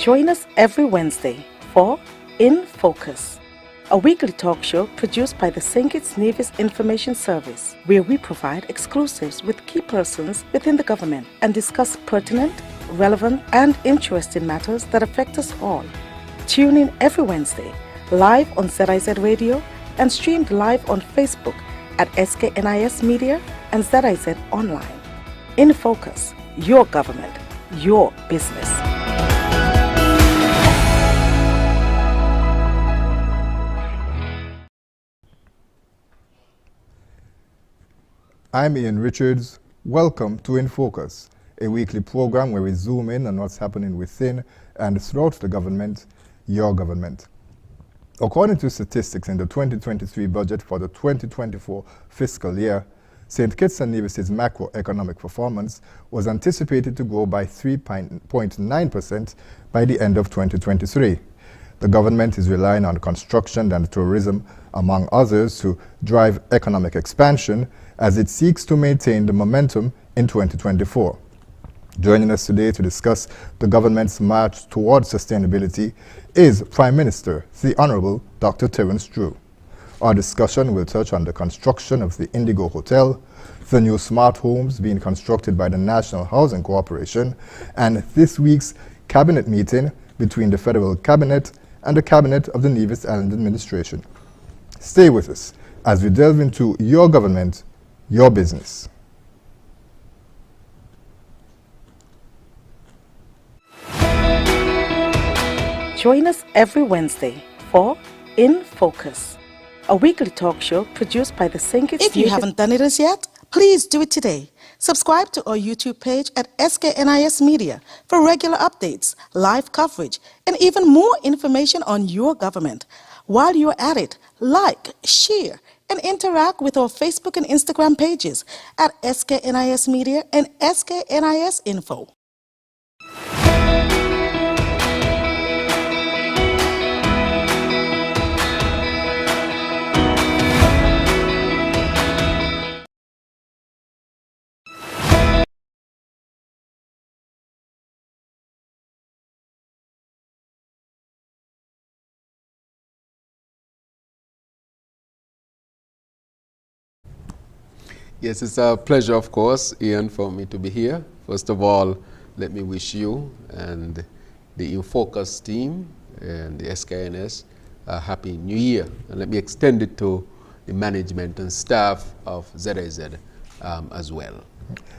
Join us every Wednesday for InFocus, a weekly talk show produced by the SKNIS Nevis Information Service, where we provide exclusives with key persons within the government and discuss pertinent, relevant, and interesting matters that affect us all. Tune in every Wednesday, live on ZIZ Radio and streamed live on Facebook at SKNIS Media and ZIZ Online. InFocus, your government, your business. I'm Ian Richards. Welcome to InFocus, a weekly program where we zoom in on what's happening within and throughout the government, your government. According to statistics in the 2023 budget for the 2024 fiscal year, St. Kitts and Nevis's macroeconomic performance was anticipated to grow by 3.9% by the end of 2023. The government is relying on construction and tourism, among others, to drive economic expansion as it seeks to maintain the momentum in 2024. Joining us today to discuss the government's march towards sustainability is Prime Minister, the Honourable Dr. Terrance. Our discussion will touch on the construction of the Indigo Hotel, the new smart homes being constructed by the National Housing Corporation, and this week's cabinet meeting between the Federal Cabinet and the Cabinet of the Nevis Island Administration. Stay with us as we delve into your government, your business. Join us every Wednesday for InFocus, a weekly talk show produced by the SKNIS. If you haven't done it as yet, please do it today. Subscribe to our YouTube page at SKNIS Media for regular updates, live coverage, and even more information on your government. While you're at it, like, share, and interact with our Facebook and Instagram pages at SKNIS Media and SKNIS Info. Yes, it's a pleasure, of course, Ian, for me to be here. First of all, let me wish you and the InFocus team and the SKNIS a happy new year. And let me extend it to the management and staff of ZIZ as well.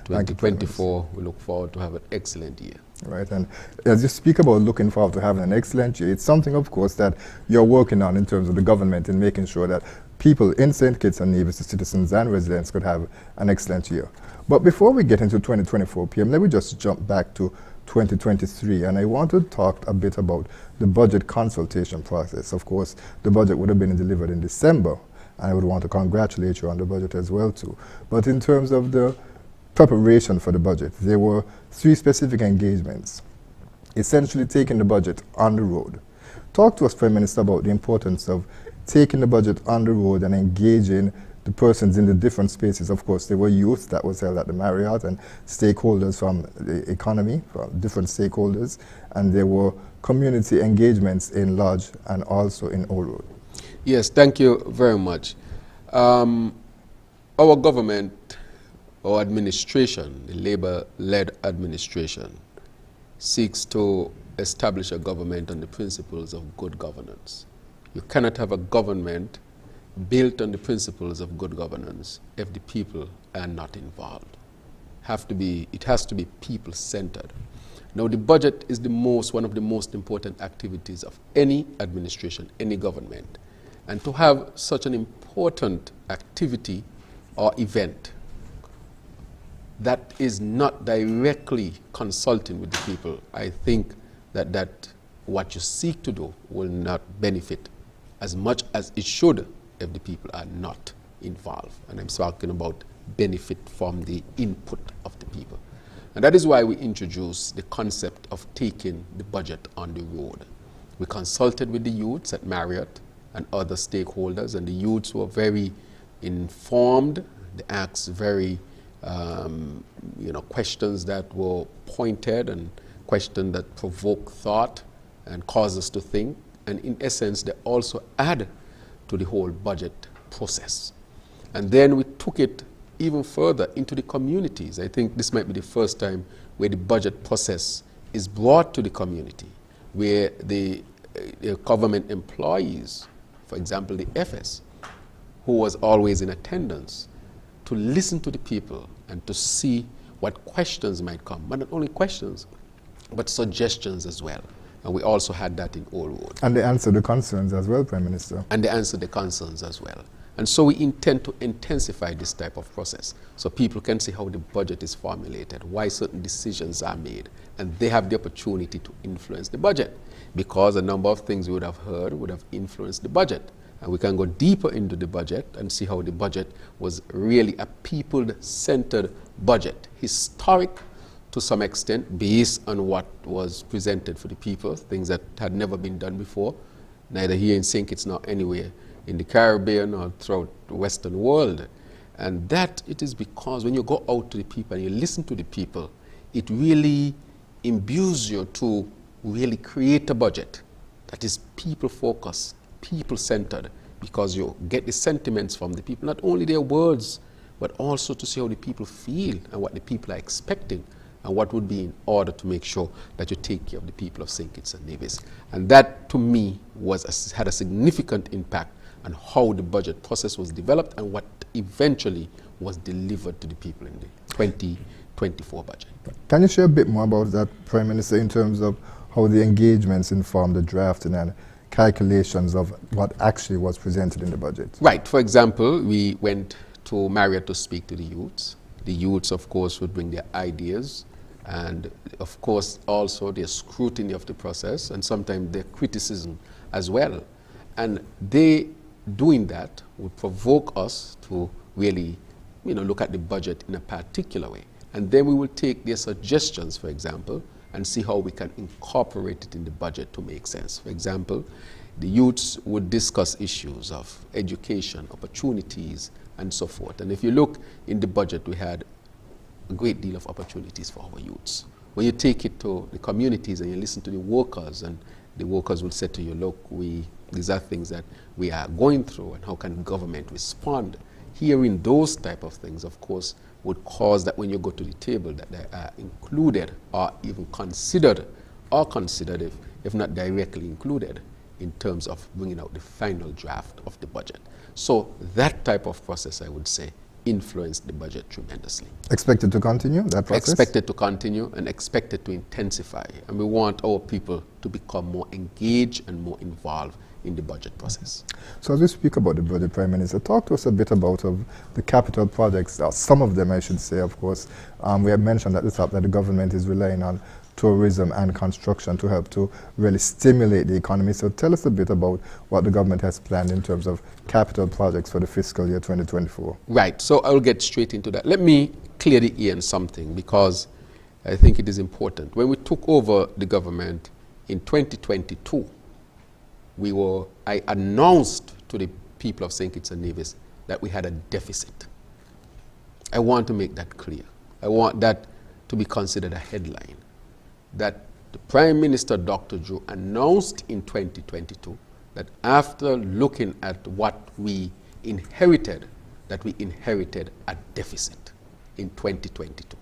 2024, we look forward to have an excellent year. Right, and as you speak about looking forward to having an excellent year, it's something, of course, that you're working on in terms of the government and making sure that people in St. Kitts and Nevis, the citizens and residents, could have an excellent year. But before we get into 2024 PM, let me just jump back to 2023, and I want to talk a bit about the budget consultation process. Of course, the budget would have been delivered in December, and I would want to congratulate you on the budget as well, too. But in terms of the preparation for the budget, there were 3 specific engagements, essentially taking the budget on the road. Talk to us, Prime Minister, about the importance of taking the budget on the road and engaging the persons in the different spaces. Of course, there were youth that was held at the Marriott and stakeholders from the economy, from different stakeholders, and there were community engagements in Lodge and also in Old Road. Yes, thank you very much. Our government, our administration, the Labour-led administration, seeks to establish a government on the principles of good governance. You cannot have a government built on the principles of good governance if the people are not involved. It has to be people-centered. Now, the budget is one of the most important activities of any administration, any government. And to have such an important activity or event that is not directly consulting with the people, I think that what you seek to do will not benefit as much as it should if the people are not involved. And I'm talking about benefit from the input of the people. And that is why we introduced the concept of taking the budget on the road. We consulted with the youths at Marriott and other stakeholders, and the youths were very informed. They asked very questions that were pointed and questions that provoked thought. and cause us to think. And in essence, they also add to the whole budget process. And then we took it even further into the communities. I think this might be the first time where the budget process is brought to the community, where the government employees, for example, the FS, who was always in attendance, to listen to the people and to see what questions might come. But not only questions, but suggestions as well. And we also had that in Old Road. And they answered the concerns as well, Prime Minister. And they answered the concerns as well. And so we intend to intensify this type of process so people can see how the budget is formulated, why certain decisions are made, and they have the opportunity to influence the budget, because a number of things we would have heard would have influenced the budget. And we can go deeper into the budget and see how the budget was really a people-centered budget, historic to some extent, based on what was presented for the people, things that had never been done before, neither here in St. Kitts nor anywhere in the Caribbean or throughout the Western world. And that it is because when you go out to the people and you listen to the people, it really imbues you to really create a budget that is people-focused, people-centered, because you get the sentiments from the people, not only their words, but also to see how the people feel and what the people are expecting and what would be in order to make sure that you take care of the people of St. Kitts and Nevis. And that, to me, had a significant impact on how the budget process was developed and what eventually was delivered to the people in the 2024 budget. Can you share a bit more about that, Prime Minister, in terms of how the engagements informed the drafting and calculations of what actually was presented in the budget? Right. For example, we went to Marriott to speak to the youths. The youths, of course, would bring their ideas and, of course, also their scrutiny of the process and sometimes their criticism as well. And they, doing that, would provoke us to really, look at the budget in a particular way. And then we will take their suggestions, for example, and see how we can incorporate it in the budget to make sense. For example, the youths would discuss issues of education, opportunities, and so forth. And if you look in the budget, we had a great deal of opportunities for our youths. When you take it to the communities and you listen to the workers, and the workers will say to you, look, these are things that we are going through, and how can government respond? Hearing those type of things, of course, would cause that when you go to the table that they are included or even considered, if not directly included, in terms of bringing out the final draft of the budget. So that type of process, I would say, influenced the budget tremendously. Expected to continue, that process? Expected to continue and expected to intensify. And we want our people to become more engaged and more involved in the budget process. So as we speak about the budget, Prime Minister, talk to us a bit about the capital projects, some of them I should say, of course. We have mentioned at the top that the government is relying on tourism and construction to help to really stimulate the economy. So tell us a bit about what the government has planned in terms of capital projects for the fiscal year 2024. Right, so I'll get straight into that. Let me clear the air on something, because I think it is important. When we took over the government in 2022, I announced to the people of St. Kitts and Nevis that we had a deficit. I want to make that clear. I want that to be considered a headline, that the Prime Minister, Dr. Drew, announced in 2022 that after looking at what we inherited, that we inherited a deficit in 2022.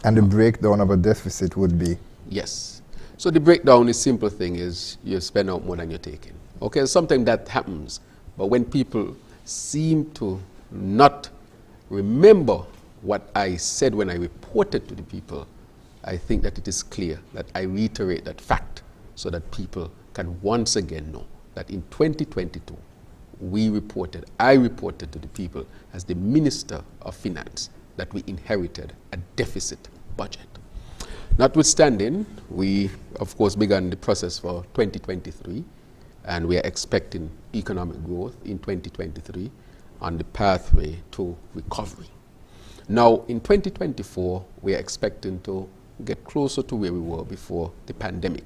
And the breakdown of a deficit would be? Yes. So the breakdown, the simple thing is you spend out more than you're taking. Okay, sometimes that happens, but when people seem to not remember what I said when I reported to the people, I think that it is clear that I reiterate that fact so that people can once again know that in 2022, I reported to the people as the Minister of Finance that we inherited a deficit budget. Notwithstanding, we of course began the process for 2023, and we are expecting economic growth in 2023 on the pathway to recovery. Now, in 2024, we are expecting to get closer to where we were before the pandemic,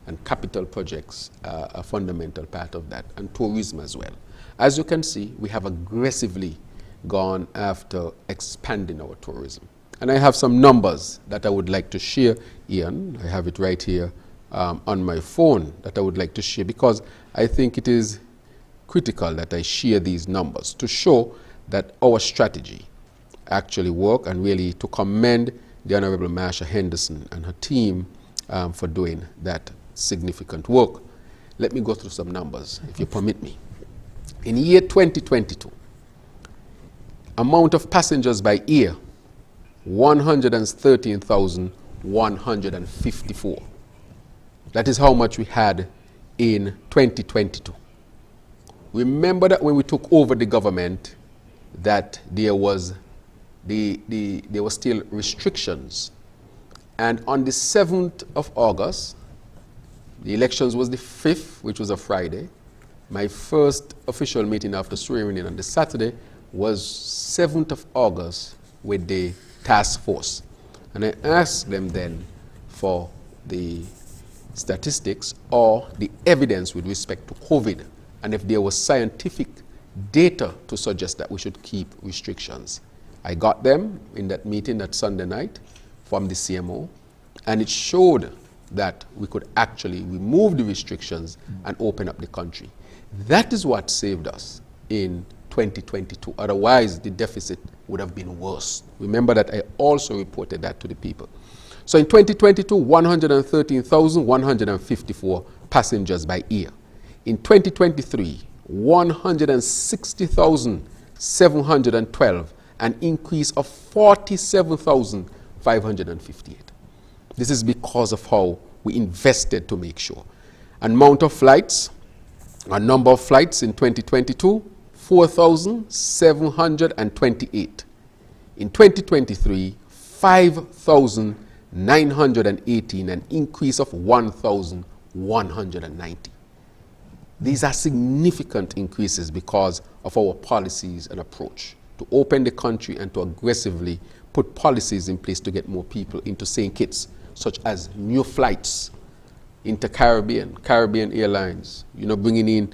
and capital projects are a fundamental part of that, and tourism as well. As you can see, we have aggressively gone after expanding our tourism. And I have some numbers that I would like to share, Ian. I have it right here on my phone that I would like to share, because I think it is critical that I share these numbers to show that our strategy actually worked, and really to commend the Honorable Marsha Henderson and her team for doing that significant work. Let me go through some numbers, if you permit me. In year 2022, amount of passengers by air, 113,154. That is how much we had in 2022. Remember that when we took over the government, that there was there were still restrictions. And on the 7th of August, the elections was the 5th, which was a Friday. My first official meeting after swearing in on the Saturday was 7th of August with the task force. And I asked them then for the statistics or the evidence with respect to COVID, and if there was scientific data to suggest that we should keep restrictions. I got them in that meeting that Sunday night from the CMO, and it showed that we could actually remove the restrictions and open up the country. That is what saved us in 2022. Otherwise, the deficit would have been worse. Remember that I also reported that to the people. So in 2022, 113,154 passengers by air. In 2023, 160,712, an increase of 47,558. This is because of how we invested to make sure. Amount of flights, a number of flights in 2022, 4,728. In 2023, 5,918, an increase of 1,190. These are significant increases because of our policies and approach to open the country and to aggressively put policies in place to get more people into St. Kitts, such as new flights into Caribbean Airlines, bringing in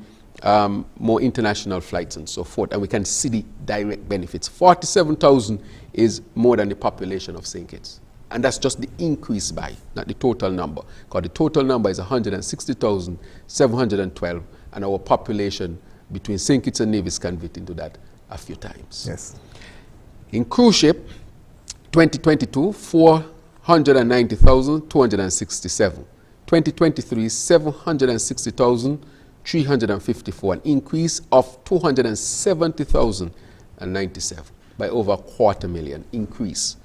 more international flights and so forth, and we can see the direct benefits. 47,000 is more than the population of St. Kitts. And that's just the increase by, not the total number. Because the total number is 160,712, and our population between St. Kitts and Nevis can fit into that a few times. Yes. In cruise ship, 2022, 490,267. 2023, 760,354, an increase of 270,097, by over 250,000 increase.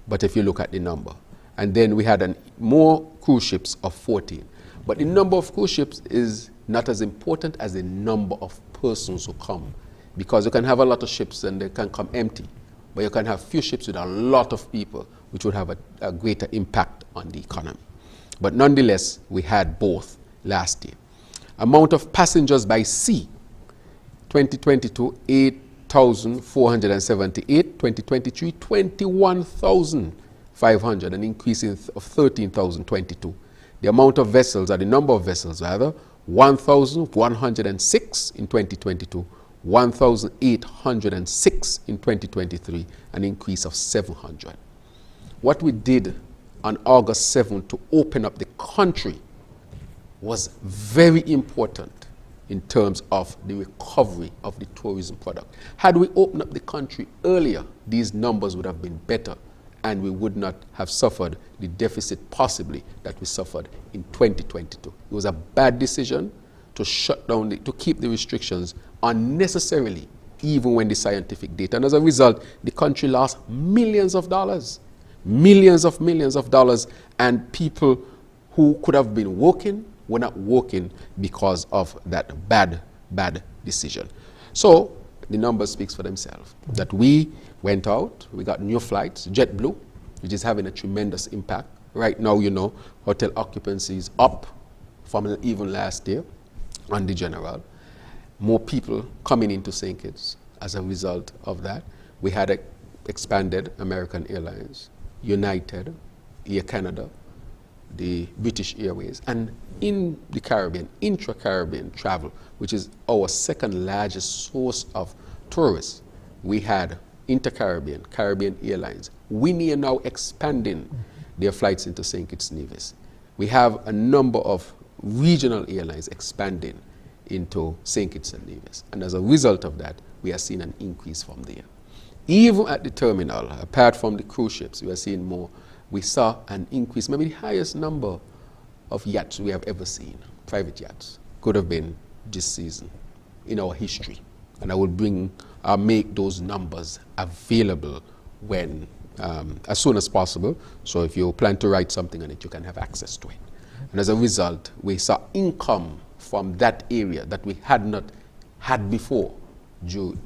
But if you look at the number, and then we had more cruise ships of 14. But the number of cruise ships is not as important as the number of persons who come, because you can have a lot of ships and they can come empty, but you can have few ships with a lot of people, which would have a greater impact on the economy. But nonetheless, we had both last year. Amount of passengers by sea, 2022, 8,478, 2023, 21,500, an increase of 13,022. The amount of vessels, or the number of vessels rather, 1,106 in 2022, 1,806 in 2023, an increase of 700. What we did on August 7th to open up the country was very important in terms of the recovery of the tourism product. Had we opened up the country earlier, these numbers would have been better, and we would not have suffered the deficit possibly that we suffered in 2022. It was a bad decision to shut down, to keep the restrictions unnecessarily, even when the scientific data. And as a result, the country lost millions of dollars, millions of dollars, and people who could have been working were not working because of that bad decision. So the numbers speaks for themselves. That we went out, we got new flights, JetBlue, which is having a tremendous impact. Right now, hotel occupancy is up from even last year on the general. More people coming into St. Kitts as a result of that. We had expanded American Airlines, United, Air Canada, the British Airways, and in the Caribbean, intra-Caribbean travel, which is our second largest source of tourists, we had inter-Caribbean, Caribbean Airlines. We are now expanding their flights into St. Kitts Nevis. we have a number of regional airlines expanding into St. Kitts and Nevis. And as a result of that, we are seeing an increase from there. Even at the terminal, apart from the cruise ships, we are seeing more. We saw an increase, maybe the highest number of yachts we have ever seen, private yachts, could have been this season in our history. And I will make those numbers available when, as soon as possible. So if you plan to write something on it, you can have access to it. And as a result, we saw income from that area that we had not had before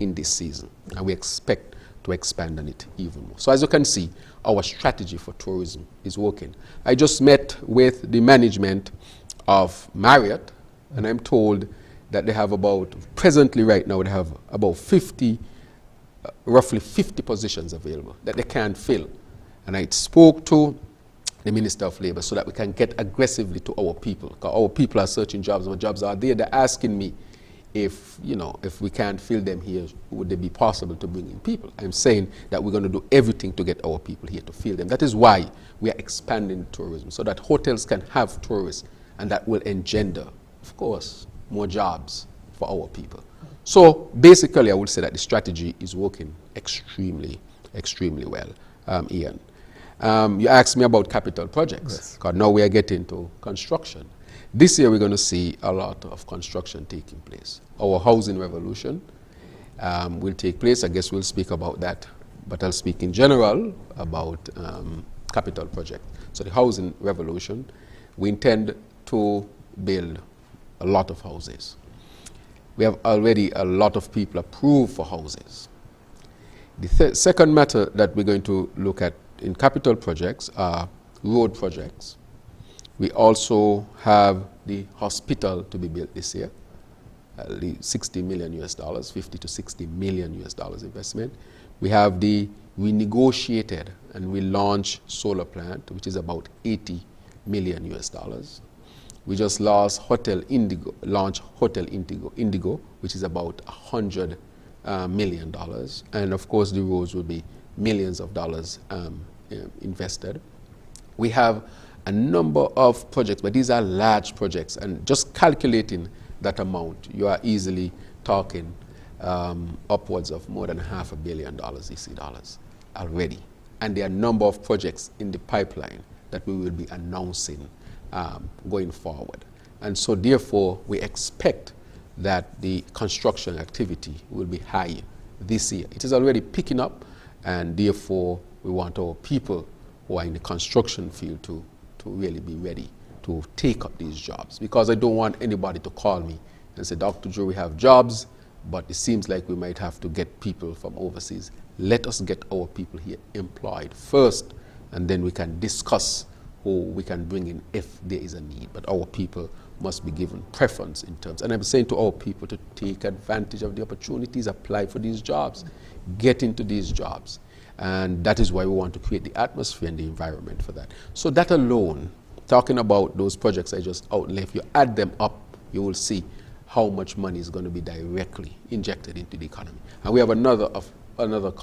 in this season. And we expect to expand on it even more. So as you can see, our strategy for tourism is working. I just met with the management of Marriott, and I'm told that they have presently right now, they have about roughly 50 positions available that they can't fill. And I spoke to the Minister of Labor so that we can get aggressively to our people. Because our people are searching jobs, our jobs are there. They're asking me if we can't fill them here, would it be possible to bring in people? I'm saying that we're going to do everything to get our people here to fill them. That is why we are expanding tourism, so that hotels can have tourists, and that will engender, of course, more jobs for our people. So basically, I would say that the strategy is working extremely, extremely well, Ian. You asked me about capital projects, because now we are getting to construction. This year, we're going to see a lot of construction taking place. Our housing revolution will take place. I guess we'll speak about that, but I'll speak in general about capital project. So the housing revolution, we intend to build a lot of houses. We have already a lot of people approved for houses. The second matter that we're going to look at in capital projects are road projects. We also have the hospital to be built this year, $60 million US, 50 to 60 million US dollars investment. We have the renegotiated and we launched solar plant, which is about 80 million US dollars. We just launched Hotel Indigo, which is about $100 million. And of course, the roads will be millions of dollars invested. We have a number of projects, but these are large projects, and just calculating that amount, you are easily talking upwards of more than $500 million EC dollars already. And there are a number of projects in the pipeline that we will be announcing going forward. And so therefore, we expect that the construction activity will be high this year. It is already picking up, and therefore, we want our people who are in the construction field to really be ready to take up these jobs. Because I don't want anybody to call me and say, Dr. Joe, we have jobs, but it seems like we might have to get people from overseas. Let us get our people here employed first, and then we can discuss who we can bring in if there is a need. But our people must be given preference in terms. And I'm saying to our people to take advantage of the opportunities, apply for these jobs, get into these jobs. And that is why we want to create the atmosphere and the environment for that. So that alone, talking about those projects I just outlined, if you add them up, you will see how much money is going to be directly injected into the economy. And we have another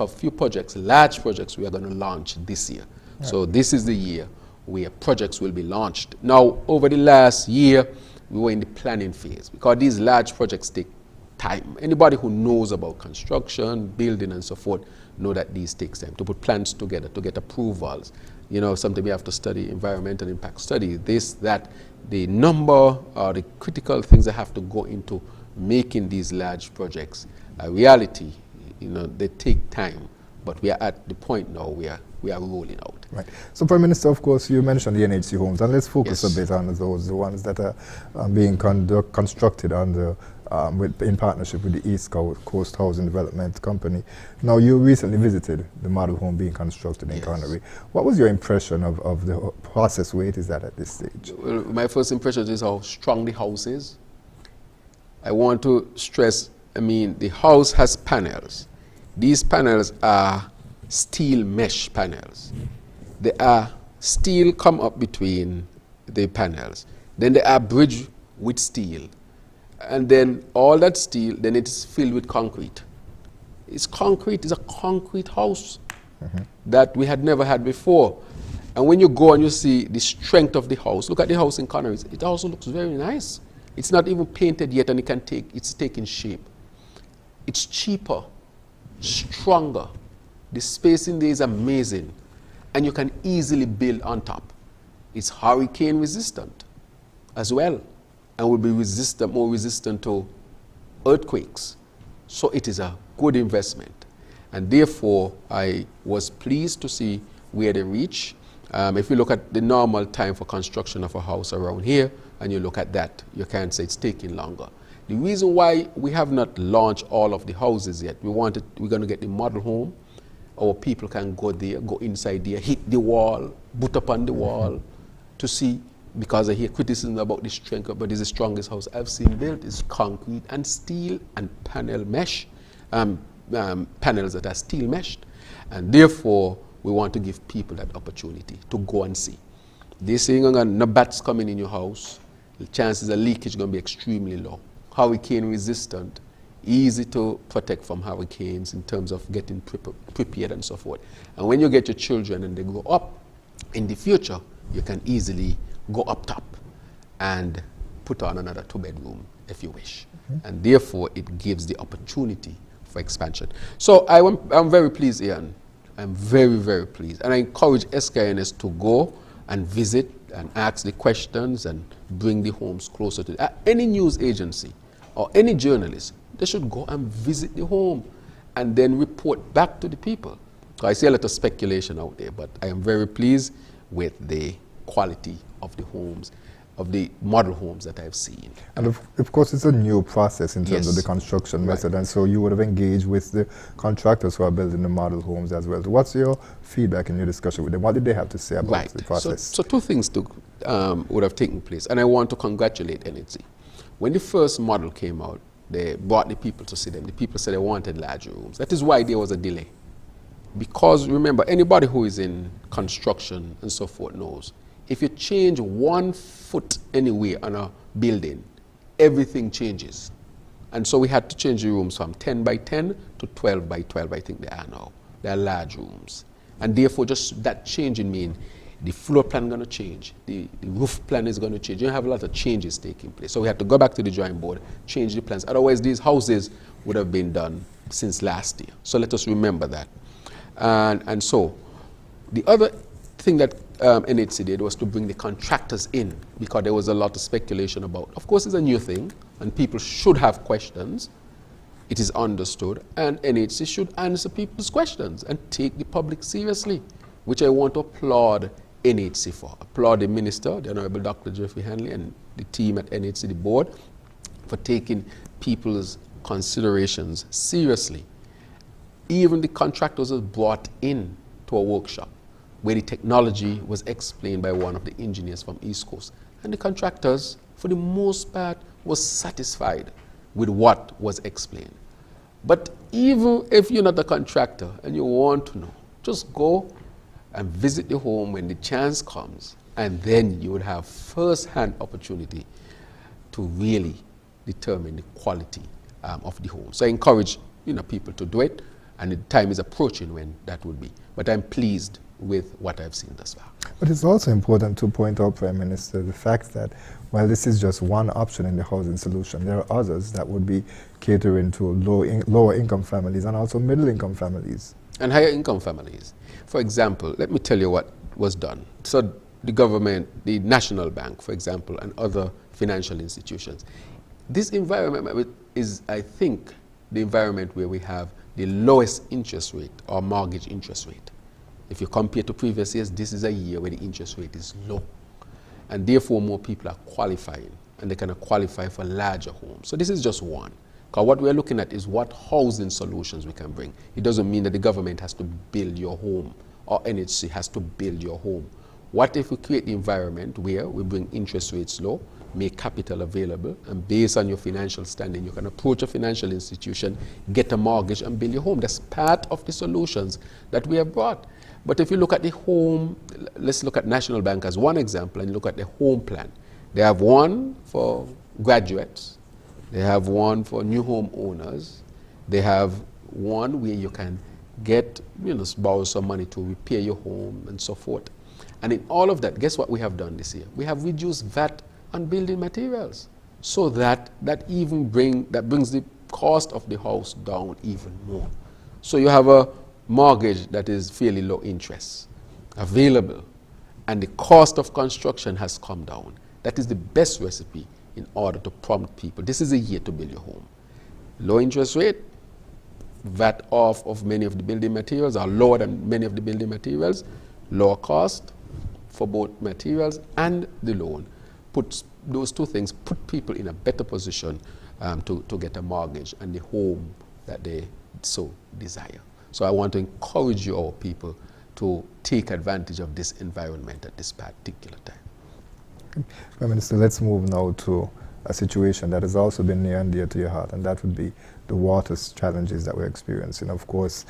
few projects, large projects we are going to launch this year. Right. So this is the year where projects will be launched. Now, over the last year, we were in the planning phase because these large projects take time. Anybody who knows about construction, building, and so forth, know that these takes time to put plans together, to get approvals. You know, something we have to study, environmental impact study, this, that, the number or the critical things that have to go into making these large projects a reality. You know, they take time, but we are at the point now where we are rolling out. Right. So, Prime Minister, of course, you mentioned the NHC homes, and let's focus a bit on those, the ones that are being constructed under in partnership with the East Coast Housing Development Company. Now, you recently visited the model home being constructed in Connery. What was your impression of the process where it is at this stage? Well, my first impression is how strong the house is. I want to stress, I mean, the house has panels. These panels are steel mesh panels. They are steel come up between the panels. Then they are bridged with steel. And then all that steel, then it's filled with concrete. It's concrete, it's a concrete house that we had never had before. And when you go and you see the strength of the house, look at the house in Connery's, it also looks very nice. It's not even painted yet and it's taking shape. It's cheaper, stronger. The spacing there is amazing. And you can easily build on top. It's hurricane resistant as well. And will be more resistant to earthquakes. So it is a good investment. And therefore, I was pleased to see where they reach. If you look at the normal time for construction of a house around here, and you look at that, you can't say it's taking longer. The reason why we have not launched all of the houses yet, we're going to get the model home. Our people can go there, go inside there, hit the wall, boot up on the wall to see, because I hear criticism about the strength, but it's the strongest house I've seen built. It's concrete and steel and panel mesh, panels that are steel meshed. And therefore, we want to give people that opportunity to go and see. They're saying no bats coming in your house, the chances of leakage are going to be extremely low. Hurricane resistant, easy to protect from hurricanes in terms of getting prepared and so forth. And when you get your children and they grow up, in the future, you can easily go up top and put on another 2-bedroom if you wish. And therefore, it gives the opportunity for expansion. So I'm very pleased, Ian. I'm very, very pleased. And I encourage SKNIS to go and visit and ask the questions and bring the homes closer to any news agency or any journalist. They should go and visit the home and then report back to the people. So I see a lot of speculation out there, but I am very pleased with the quality of the homes, of the model homes that I've seen. And of course, it's a new process in terms of the construction method, and so you would have engaged with the contractors who are building the model homes as well. So what's your feedback in your discussion with them? What did they have to say about the process? So two things would have taken place, and I want to congratulate NHC. When the first model came out, they brought the people to see them. The people said they wanted larger rooms. That is why there was a delay. Because remember, anybody who is in construction and so forth knows, if you change 1 foot anywhere on a building, everything changes. And so we had to change the rooms from 10 by 10 to 12 by 12, I think they are now. They are large rooms. And therefore, just that changing means the floor plan is going to change, the roof plan is going to change. You have a lot of changes taking place. So we had to go back to the drawing board, change the plans. Otherwise, these houses would have been done since last year. So let us remember that. And so the other thing that NHC did was to bring the contractors in, because there was a lot of speculation about, of course it's a new thing and people should have questions. It is understood, and NHC should answer people's questions and take the public seriously, which I want to applaud NHC for. Applaud the Minister, the Honorable Dr. Jeffrey Hanley, and the team at NHC, the board, for taking people's considerations seriously. Even the contractors were brought in to a workshop where the technology was explained by one of the engineers from East Coast. And the contractors, for the most part, was satisfied with what was explained. But even if you're not a contractor and you want to know, just go and visit the home when the chance comes, and then you would have first-hand opportunity to really determine the quality of the home. So I encourage people to do it, and the time is approaching when that would be. But I'm pleased with what I've seen thus far. But it's also important to point out, Prime Minister, the fact that while this is just one option in the housing solution, there are others that would be catering to lower income families and also middle income families. And higher income families. For example, let me tell you what was done. So the government, the National Bank, for example, and other financial institutions. This environment is, I think, the environment where we have the lowest interest rate or mortgage interest rate. If you compare to previous years, this is a year where the interest rate is low. And therefore, more people are qualifying, and they can qualify for larger homes. So this is just one. Because what we're looking at is what housing solutions we can bring. It doesn't mean that the government has to build your home or NHC has to build your home. What if we create the environment where we bring interest rates low, make capital available, and based on your financial standing, you can approach a financial institution, get a mortgage, and build your home. That's part of the solutions that we have brought. But if you look at the home, let's look at National Bank as one example, and look at the home plan. They have one for graduates. They have one for new home owners. They have one where you can get, borrow some money to repair your home and so forth. And in all of that, guess what we have done this year? We have reduced VAT on building materials, so that brings the cost of the house down even more. So you have a mortgage that is fairly low interest available, and the cost of construction has come down. That is the best recipe in order to prompt people. This is a year to build your home. Low interest rate, VAT off of many of the building materials, are lower than many of the building materials, lower cost for both materials and the loan. Those two things put people in a better position to get a mortgage and the home that they so desire. So I want to encourage you all people to take advantage of this environment at this particular time. Prime Minister, let's move now to a situation that has also been near and dear to your heart, and that would be the water challenges that we're experiencing. Of course,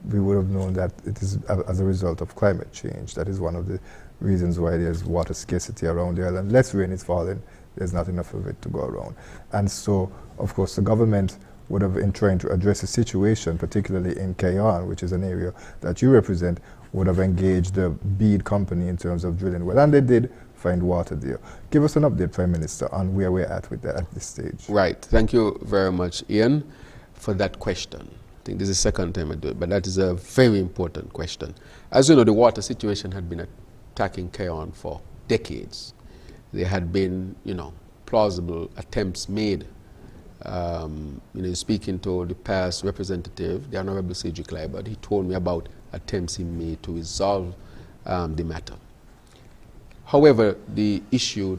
we would have known that it is as a result of climate change. That is one of the reasons why there's water scarcity around the island. Less rain is falling, there's not enough of it to go around. And so, of course, the government would have been trying to address the situation, particularly in Kayan, which is an area that you represent, would have engaged the bead company in terms of drilling well, and they did find water there. Give us an update, Prime Minister, on where we're at with that at this stage. Right. Thank you very much, Ian, for that question. I think this is the second time I do it, but that is a very important question. As you know, the water situation had been attacking Kayan for decades. There had been, plausible attempts made. Speaking to the past representative, the Honorable Cedric Liebert, he told me about attempts he made to resolve the matter. However, the issue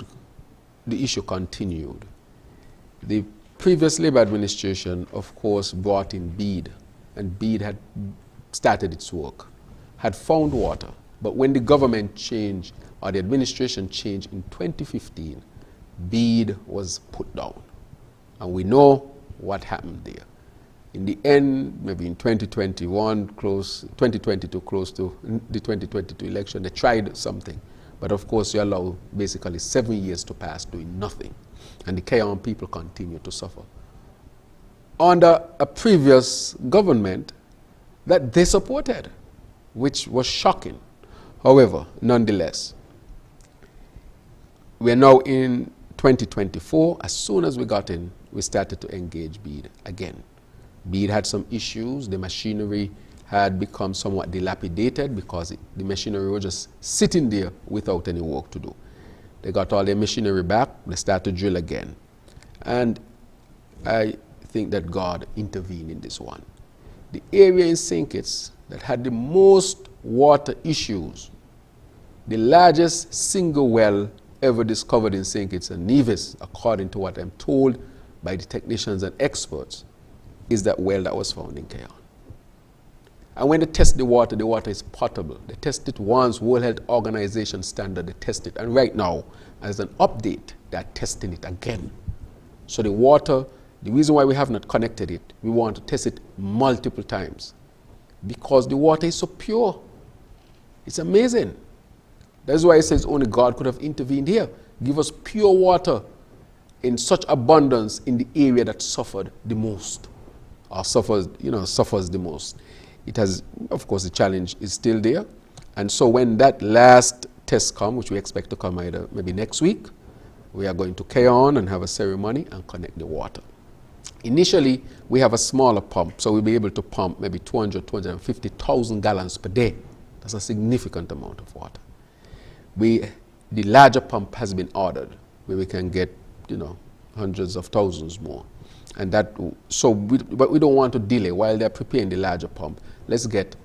continued. The previous Labour administration, of course, brought in BEAD, and BEAD had started its work, had found water. But when the government changed, or the administration changed in 2015, BEAD was put down. And we know what happened there. In the end, maybe in 2022, close to the 2022 election, they tried something. But of course, you allow basically 7 years to pass doing nothing. And the Kayan people continue to suffer. Under a previous government that they supported, which was shocking. However, nonetheless, we are now in 2024. As soon as we got in, we started to engage BEAD again. BEAD had some issues. The machinery had become somewhat dilapidated because the machinery was just sitting there without any work to do. They got all their machinery back. They started to drill again. And I think that God intervened in this one. The area in St. Kitts that had the most water issues, the largest single well ever discovered in St. Kitts and Nevis, according to what I'm told by the technicians and experts, is that well that was found in Kayan. And when they test the water is potable. They test it once, World Health Organization standard, they test it. And right now, as an update, they're testing it again. So the water, the reason why we have not connected it, we want to test it multiple times. Because the water is so pure. It's amazing. That's why it says only God could have intervened here. Give us pure water in such abundance in the area that suffered the most, or suffers the most. It has, of course, the challenge is still there. And so when that last test comes, which we expect to come either maybe next week, we are going to Kayan and have a ceremony and connect the water. Initially, we have a smaller pump, so we'll be able to pump maybe 250,000 gallons per day. That's a significant amount of water. The larger pump has been ordered, where we can get, hundreds of thousands more. And that, but we don't want to delay while they're preparing the larger pump. Let's get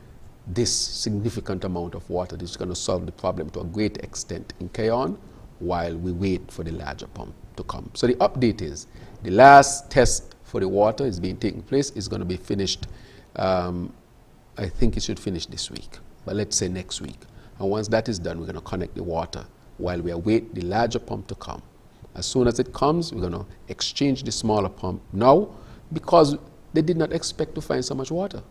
this significant amount of water that's going to solve the problem to a great extent in Kayan while we wait for the larger pump to come. So the update is the last test for the water is being taken place. It's going to be finished, I think it should finish this week, but let's say next week. And once that is done, we're going to connect the water while we await the larger pump to come. As soon as it comes, we're going to exchange the smaller pump now because they did not expect to find so much water.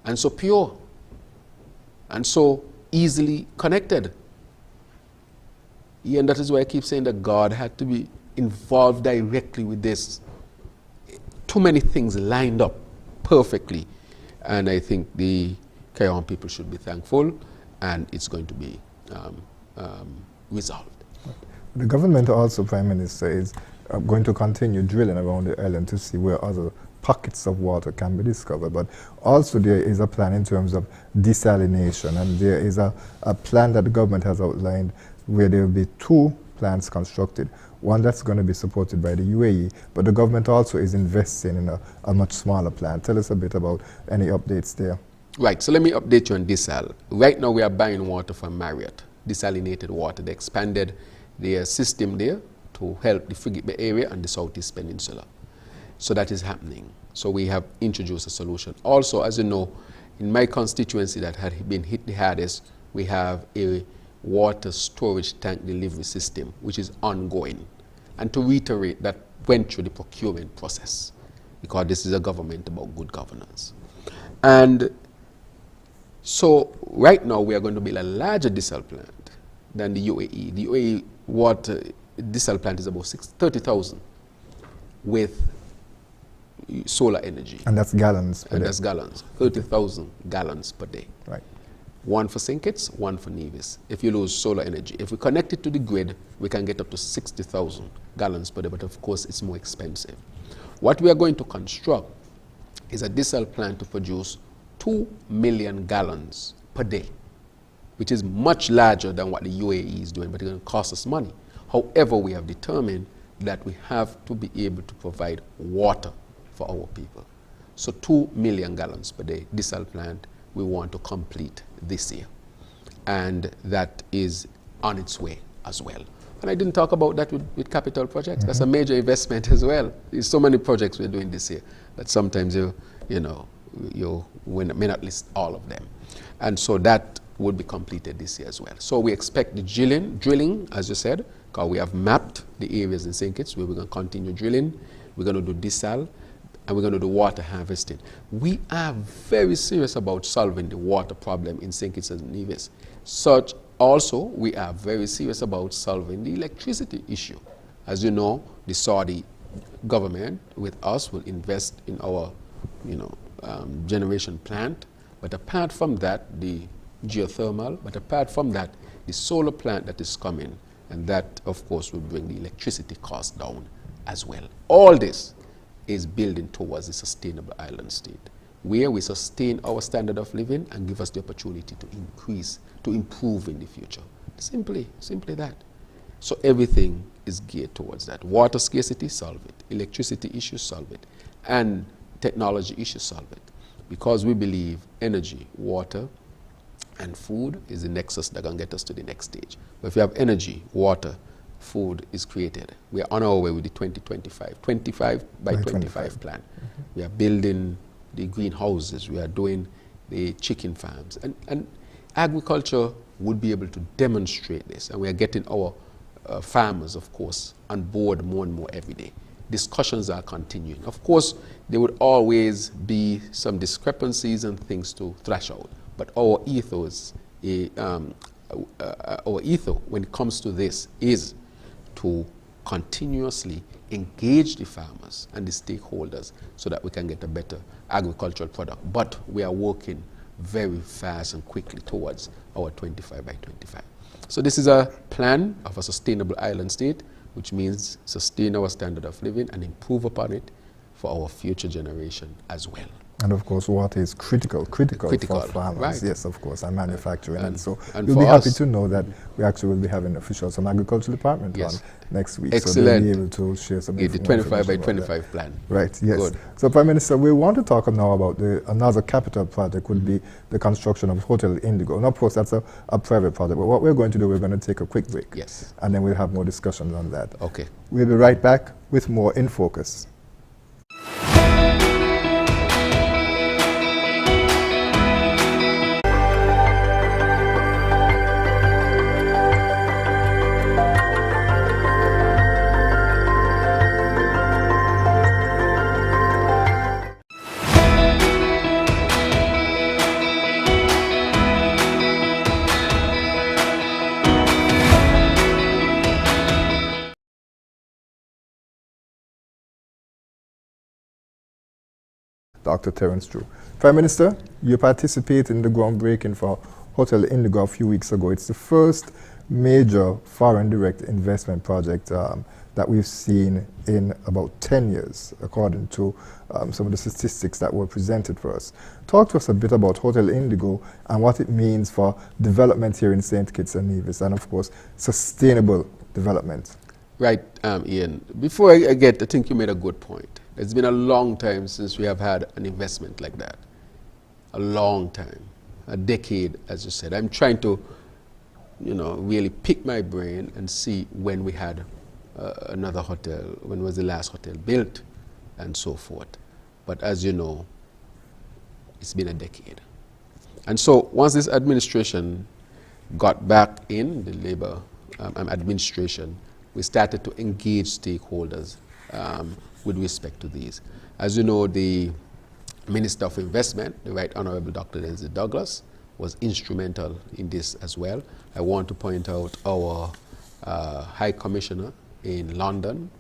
And so pure. And so easily connected. And that is why I keep saying that God had to be involved directly with this. Too many things lined up perfectly. And I think the Kayan people should be thankful. and it's going to be resolved. The government also, Prime Minister, is going to continue drilling around the island to see where other pockets of water can be discovered. But also there is a plan in terms of desalination, and there is a plan that the government has outlined where there will be 2 plants constructed. One that's going to be supported by the UAE, but the government also is investing in a much smaller plant. Tell us a bit about any updates there. Right, so let me update you on desal. Right now we are buying water from Marriott, desalinated water. They expanded their system there to help the Frigate Bay area and the Southeast Peninsula. So that is happening. So we have introduced a solution. Also, as you know, in my constituency that had been hit the hardest, we have a water storage tank delivery system, which is ongoing. And to reiterate, that went through the procurement process, because this is a government about good governance. And so right now we are going to build a larger desal plant than the UAE. The UAE water desal plant is about 30,000 with solar energy. And that's gallons per day. And that's gallons, 30,000 gallons per day. Right. One for SKNIS, one for Nevis. If you lose solar energy, if we connect it to the grid, we can get up to 60,000 gallons per day, but of course it's more expensive. What we are going to construct is a desal plant to produce 2 million gallons per day, which is much larger than what the UAE is doing, but it's going to cost us money. However, we have determined that we have to be able to provide water for our people. So 2 million gallons per day, desal plant, we want to complete this year. And that is on its way as well. And I didn't talk about that with capital projects. That's a major investment as well. There's so many projects we're doing this year that sometimes you may not list all of them. And so that would be completed this year as well. So we expect the drilling, as you said, because we have mapped the areas in St. Kitts where we're going to continue drilling. We're going to do desal, and we're going to do water harvesting. We are very serious about solving the water problem in St. Kitts and Nevis. Also, we are very serious about solving the electricity issue. As you know, the Saudi government with us will invest in our generation plant. But apart from that, the geothermal, but apart from that, the solar plant that is coming, and that, of course, will bring the electricity cost down as well. All this is building towards a sustainable island state, where we sustain our standard of living and give us the opportunity to improve in the future. Simply that. So everything is geared towards that. Water scarcity, solve it. Electricity issues, solve it. And technology issues, solve it. Because we believe energy, water, and food is the nexus that can get us to the next stage. But if you have energy, water, food is created. We are on our way with the 25 by 25 plan. We are building the greenhouses. We are doing the chicken farms. And agriculture would be able to demonstrate this. And we are getting our farmers, of course, on board more and more every day. Discussions are continuing. Of course, there would always be some discrepancies and things to thrash out. But our ethos, when it comes to this, is to continuously engage the farmers and the stakeholders so that we can get a better agricultural product. But we are working very fast and quickly towards our 25 by 25. So this is a plan of a sustainable island state, which means sustain our standard of living and improve upon it for our future generation as well. And of course, water is critical for farmers. Right. Yes, of course, and manufacturing. And so and we'll be happy to know that we actually will be having officials from agriculture department on next week. Excellent. So they'll be able to share some the 25 by 25 plan. Right, yes. Good. So Prime Minister, we want to talk now about another capital project would be the construction of Hotel Indigo. And of course, that's a private project. But what we're going to do, we're going to take a quick break. Yes. And then we'll have more discussions on that. Okay. We'll be right back with more In Focus. Dr. Terrance. Prime Minister, you participate in the groundbreaking for Hotel Indigo a few weeks ago. It's the first major foreign direct investment project that we've seen in about 10 years, according to some of the statistics that were presented for us. Talk to us a bit about Hotel Indigo and what it means for development here in St. Kitts and Nevis, and of course, sustainable development. Right, Ian. Before I get, I think you made a good point. It's been a long time since we have had an investment like that. A long time, a decade, as you said. I'm trying to, really pick my brain and see when we had another hotel, when was the last hotel built, and so forth. But as you know, it's been a decade. And so once this administration got back in, the Labour administration, we started to engage stakeholders with respect to these. As you know, the Minister of Investment, the Right Honourable Dr. Denzel Douglas, was instrumental in this as well. I want to point out our High Commissioner in London,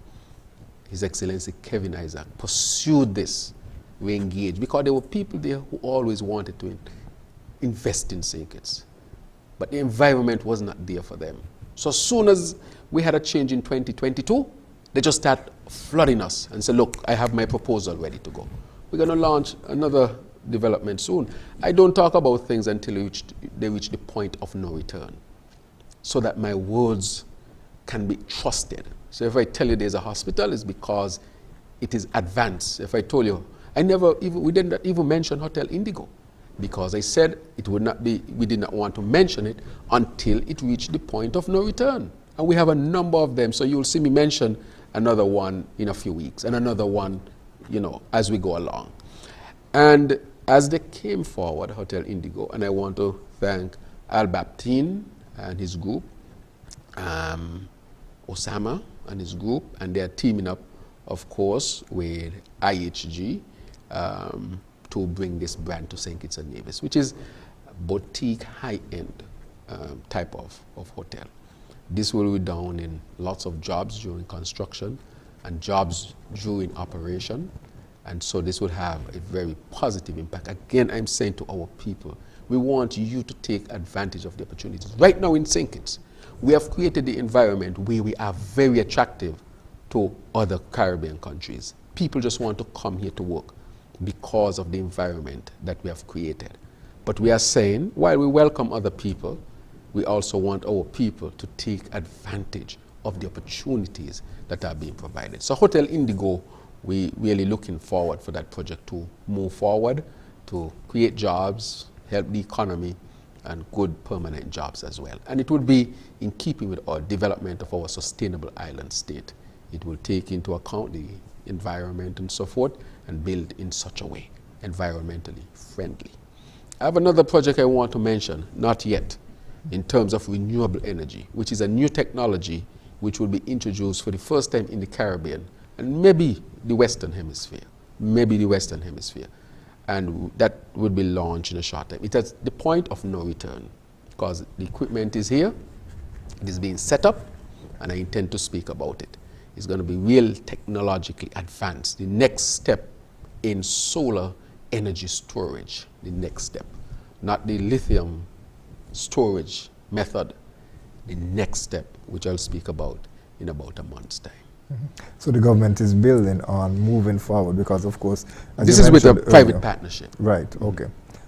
His Excellency Kevin Isaac, pursued this. We engaged because there were people there who always wanted to invest in St. Kitts, but the environment was not there for them. So as soon as we had a change in 2022, they just start flooding us and say, look, I have my proposal ready to go. We're going to launch another development soon. I don't talk about things until they reach the point of no return, so that my words can be trusted. So if I tell you there's a hospital, it's because it is advanced. If I told you, we did not even mention Hotel Indigo, because I said it would not be, we did not want to mention it until it reached the point of no return. And we have a number of them, so you'll see me mention another one in a few weeks, and another one, as we go along. And as they came forward, Hotel Indigo, and I want to thank Al Baptine and his group, Osama and his group, and they're teaming up, of course, with IHG to bring this brand to St. Kitts and Nevis, which is a boutique, high-end type of hotel. This will be done in lots of jobs during construction and jobs during operation. And so this will have a very positive impact. Again, I'm saying to our people, we want you to take advantage of the opportunities. Right now in St. Kitts, we have created the environment where we are very attractive to other Caribbean countries. People just want to come here to work because of the environment that we have created. But we are saying, while we welcome other people, we also want our people to take advantage of the opportunities that are being provided. So Hotel Indigo, we really looking forward for that project to move forward, to create jobs, help the economy, and good permanent jobs as well. And it would be in keeping with our development of our sustainable island state. It will take into account the environment and so forth, and build in such a way, environmentally friendly. I have another project I want to mention, not yet, in terms of renewable energy, which is a new technology which will be introduced for the first time in the Caribbean, and maybe the Western Hemisphere, and that will be launched in a short time. It is the point of no return, because the equipment is here, it is being set up, and I intend to speak about it. It's going to be real technologically advanced, the next step in solar energy storage, the next step, not the lithium storage method, the next step, which I'll speak about in about a month's time. Mm-hmm. So the government is building on moving forward because, of course, as this is with a private partnership. Right, okay.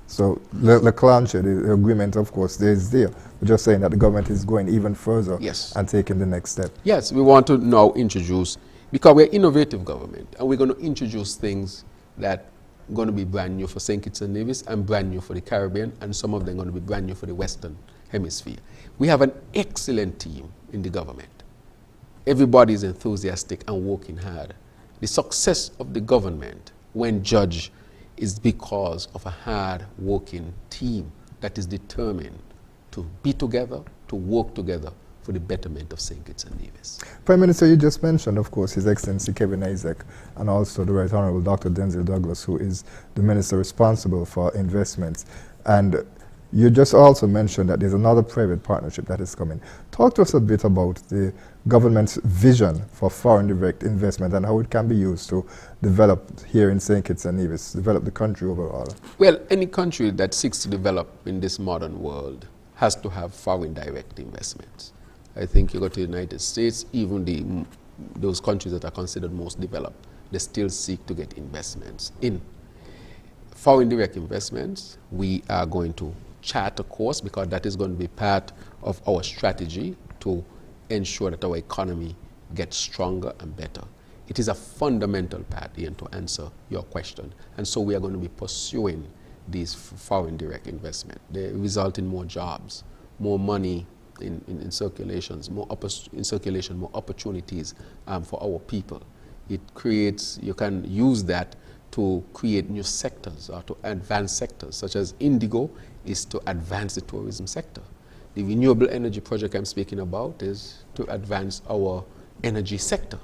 So the clanche, the agreement, of course, is there. We're just saying that the government is going even further, yes, and taking the next step. Yes, we want to now introduce, because we're innovative government, and we're going to introduce things that are going to be brand new for St. Kitts and Nevis and brand new for the Caribbean, and some of them are going to be brand new for the Western Hemisphere. We have an excellent team in the government. Everybody is enthusiastic and working hard. The success of the government, when judged, is because of a hard-working team that is determined to be together, to work together for the betterment of St. Kitts and Nevis. Prime Minister, you just mentioned, of course, His Excellency Kevin Isaac, and also the Right Honourable Dr. Denzel Douglas, who is the Minister responsible for investments. And You just also mentioned that there's another private partnership that is coming. Talk to us a bit about the government's vision for foreign direct investment and how it can be used to develop here in St. Kitts and Nevis, develop the country overall. Well, any country that seeks to develop in this modern world has to have foreign direct investments. I think you go to the United States, even those countries that are considered most developed, they still seek to get investments in. Foreign direct investments, we are going to chart a course because that is going to be part of our strategy to ensure that our economy gets stronger and better. It is a fundamental part, Ian, to answer your question. And so we are going to be pursuing these foreign direct investment. They result in more jobs, more money in circulations, more opportunities for our people. It creates, you can use that to create new sectors or to advance sectors, such as Indigo is to advance the tourism sector. The renewable energy project I'm speaking about is to advance our energy sector.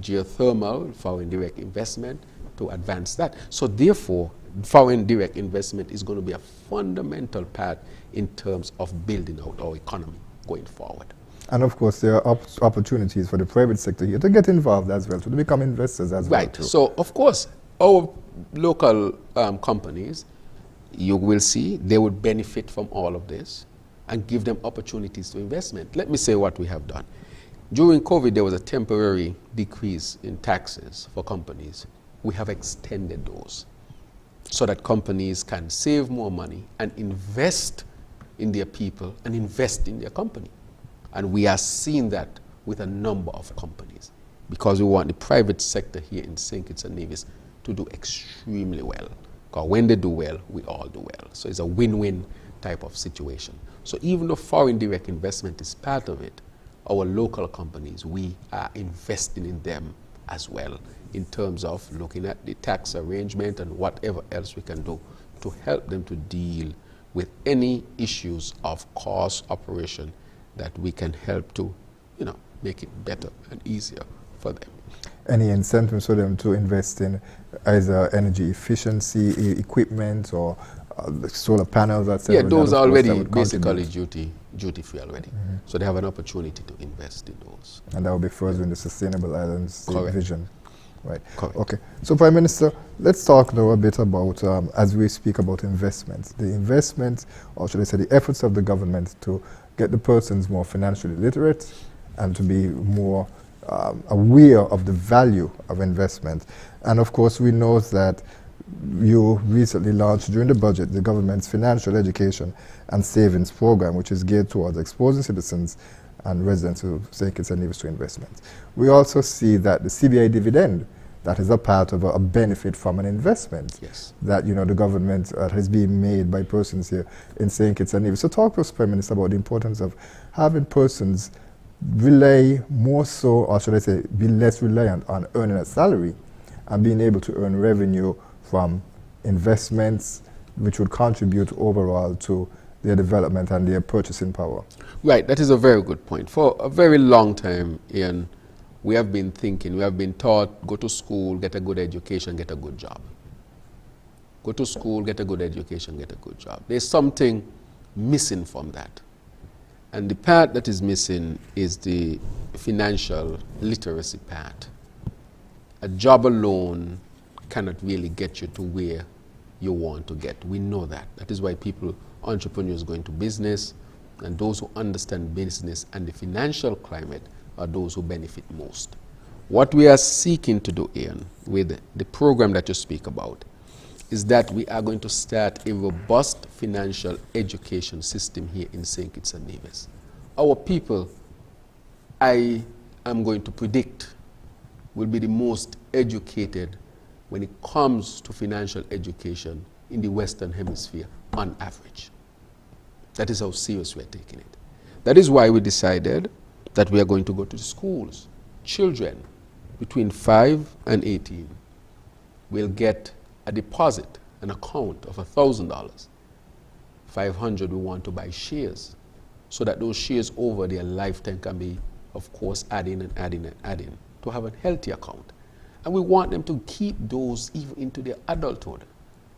Geothermal, foreign direct investment, to advance that. So therefore, foreign direct investment is going to be a fundamental part in terms of building out our economy going forward. And of course, there are opportunities for the private sector here to get involved as well, to become investors as well. Right. So of course, our local companies, you will see, they would benefit from all of this and give them opportunities to investment. Let me say what we have done. During COVID, there was a temporary decrease in taxes for companies. We have extended those so that companies can save more money and invest in their people and invest in their company. And we are seeing that with a number of companies because we want the private sector here in St. Kitts and Nevis to do extremely well. Because when they do well, we all do well. So it's a win-win type of situation. So even though foreign direct investment is part of it, our local companies, we are investing in them as well in terms of looking at the tax arrangement and whatever else we can do to help them to deal with any issues of cost operation that we can help to, make it better and easier for them. Any incentives for them to invest in either energy efficiency equipment or solar panels, etc.? Yeah, those are already basically duty free already. Mm-hmm. So they have an opportunity to invest in those. And that will be further in the Sustainable Islands vision. Right. Correct. Okay. So, Prime Minister, let's talk now a bit about, as we speak about investments, the investment, or should I say the efforts of the government to get the persons more financially literate and to be more aware of the value of investment. And of course, we know that you recently launched during the budget the government's financial education and savings program, which is geared towards exposing citizens and residents of St. Kitts and Nevis to investment. We also see that the CBI dividend, that is a part of a benefit from an investment. Yes. That the government has been made by persons here in St. Kitts and Nevis. So talk to us, Prime Minister, about the importance of having persons rely more so, or should I say, be less reliant on earning a salary and being able to earn revenue from investments which would contribute overall to their development and their purchasing power. Right, that is a very good point. For a very long time, Ian, we have been thinking, we have been taught, go to school, get a good education, get a good job. Go to school, get a good education, get a good job. There's something missing from that. And the part that is missing is the financial literacy part. A job alone cannot really get you to where you want to get. We know that. That is why entrepreneurs go into business, and those who understand business and the financial climate are those who benefit most. What we are seeking to do, Ian, with the program that you speak about, is that we are going to start a robust financial education system here in St. Kitts and Nevis. Our people, I am going to predict, will be the most educated when it comes to financial education in the Western Hemisphere on average. That is how serious we are taking it. That is why we decided that we are going to go to the schools. Children between 5 and 18 will get a deposit, an account of $1,000. $500 we want to buy shares, so that those shares over their lifetime can be, of course, adding and adding and adding to have a healthy account. And we want them to keep those even into their adulthood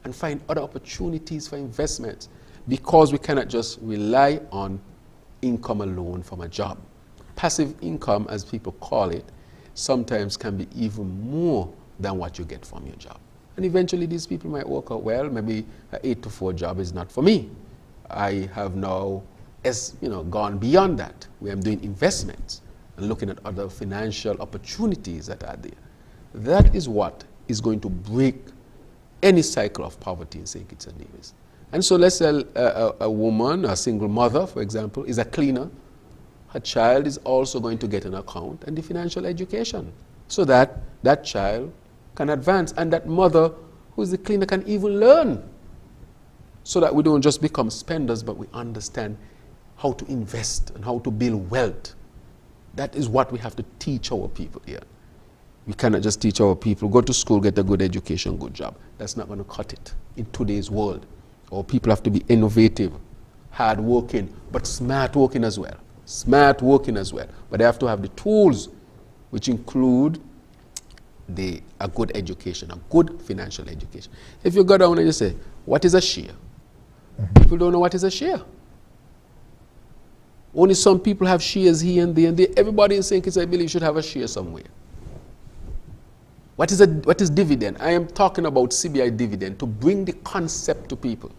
and find other opportunities for investments. because we cannot just rely on income alone from a job. Passive income, as people call it, sometimes can be even more than what you get from your job. And eventually these people might work out, well, maybe an 8 to 4 job is not for me. I have now gone beyond that, where I'm doing investments and looking at other financial opportunities that are there. That is what is going to break any cycle of poverty in St. Kitts and Nevis. And so let's say a woman, a single mother, for example, is a cleaner. Her child is also going to get an account and the financial education so that that child can advance, and that mother who is the cleaner can even learn, so that we don't just become spenders, but we understand how to invest and how to build wealth. That is what we have to teach our people here. We cannot just teach our people, go to school, get a good education, good job. That's not going to cut it in today's world. Our people have to be innovative, hard working, but smart working as well. Smart working as well. But they have to have the tools, which include a good education, a good financial education. If you go down and you say, what is a share? People don't know what is a share. Only some people have shares here and there, and everybody in St. Kitts, I believe, should have a share somewhere. What is dividend? I am talking about CBI dividend to bring the concept to people.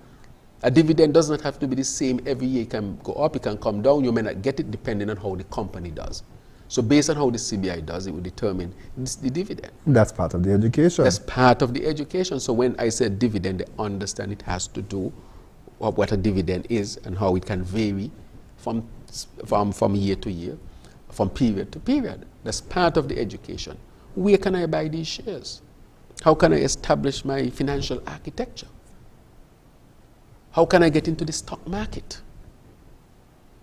A dividend does not have to be the same every year. It can go up, it can come down. You may not get it depending on how the company does. So based on how the CBI does, it will determine the dividend. That's part of the education. That's part of the education. So when I said dividend, they understand it has to do with what a dividend is and how it can vary from year to year, from period to period. That's part of the education. Where can I buy these shares? How can I establish my financial architecture? How can I get into the stock market?